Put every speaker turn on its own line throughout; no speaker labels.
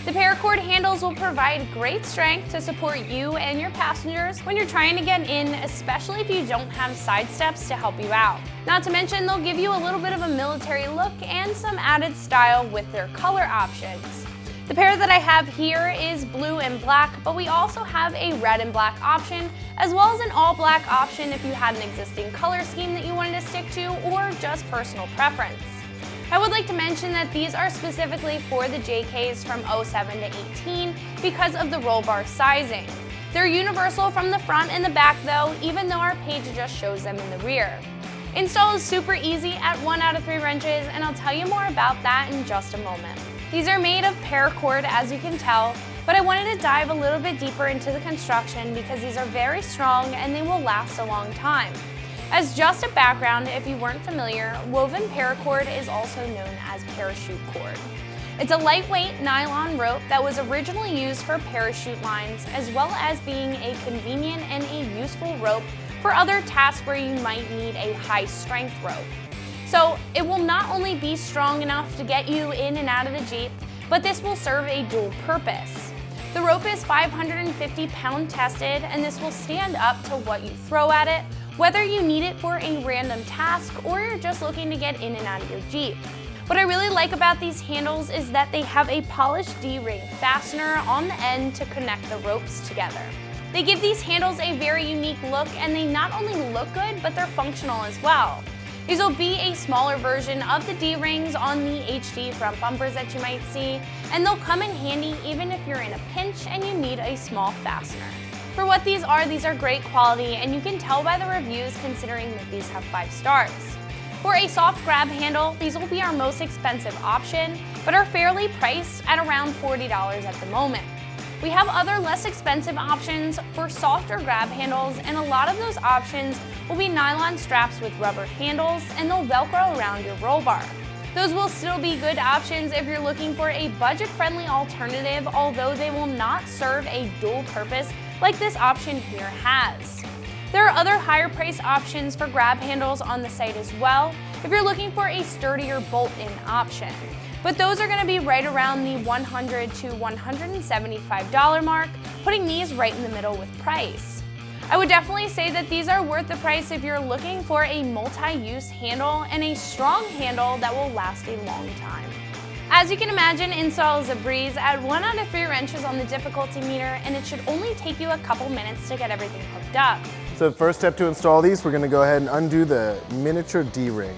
The Paracord handles will provide great strength to support you and your passengers when you're trying to get in, especially if you don't have side steps to help you out. Not to mention, they'll give you a little bit of a military look and some added style with their color options. The pair that I have here is blue and black, but we also have a red and black option, as well as an all black option if you had an existing color scheme that you wanted to stick to, or just personal preference. I would like to mention that these are specifically for the JKs from 07 to 18 because of the roll bar sizing. They're universal from the front and the back though, even though our page just shows them in the rear. Install is super easy at 1 out of 3 wrenches, and I'll tell you more about that in just a moment. These are made of paracord, as you can tell, but I wanted to dive a little bit deeper into the construction because these are very strong and they will last a long time. As just a background, if you weren't familiar, woven paracord is also known as parachute cord. It's a lightweight nylon rope that was originally used for parachute lines, as well as being a convenient and a useful rope for other tasks where you might need a high-strength rope. So it will not only be strong enough to get you in and out of the Jeep, but this will serve a dual purpose. The rope is 550-pound tested, and this will stand up to what you throw at it, whether you need it for a random task or you're just looking to get in and out of your Jeep. What I really like about these handles is that they have a polished D-ring fastener on the end to connect the ropes together. They give these handles a very unique look, and they not only look good, but they're functional as well. These will be a smaller version of the D-rings on the HD front bumpers that you might see, and they'll come in handy even if you're in a pinch and you need a small fastener. For what these are great quality, and you can tell by the reviews considering that these have 5 stars. For a soft grab handle, these will be our most expensive option, but are fairly priced at around $40 at the moment. We have other less expensive options for softer grab handles, and a lot of those options will be nylon straps with rubber handles, and they'll Velcro around your roll bar. Those will still be good options if you're looking for a budget-friendly alternative, although they will not serve a dual purpose like this option here has. There are other higher price options for grab handles on the site as well if you're looking for a sturdier bolt-in option. But those are going to be right around the $100 to $175 mark, putting these right in the middle with price. I would definitely say that these are worth the price if you're looking for a multi-use handle and a strong handle that will last a long time. As you can imagine, install is a breeze at 1 out of 3 wrenches on the difficulty meter, and it should only take you a couple minutes to get everything hooked up.
So the first step to install these, we're going to go ahead and undo the miniature D-ring.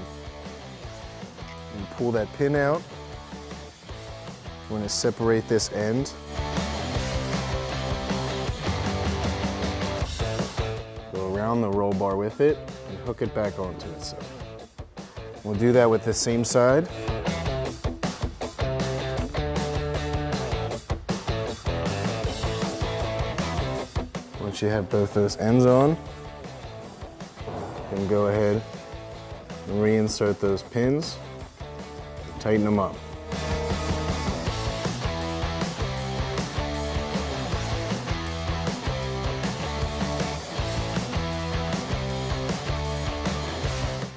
And pull that pin out. We're going to separate this end. Go around the roll bar with it and hook it back onto itself. We'll do that with the same side. Once you have both those ends on, you can go ahead and reinsert those pins, tighten them up.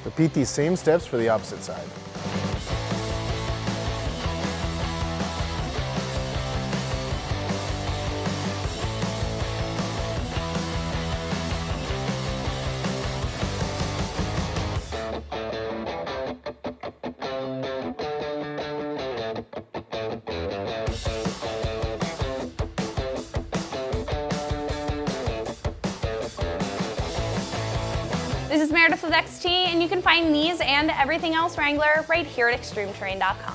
Repeat these same steps for the opposite side.
This is Meredith with XT, and you can find these and everything else Wrangler right here at ExtremeTerrain.com.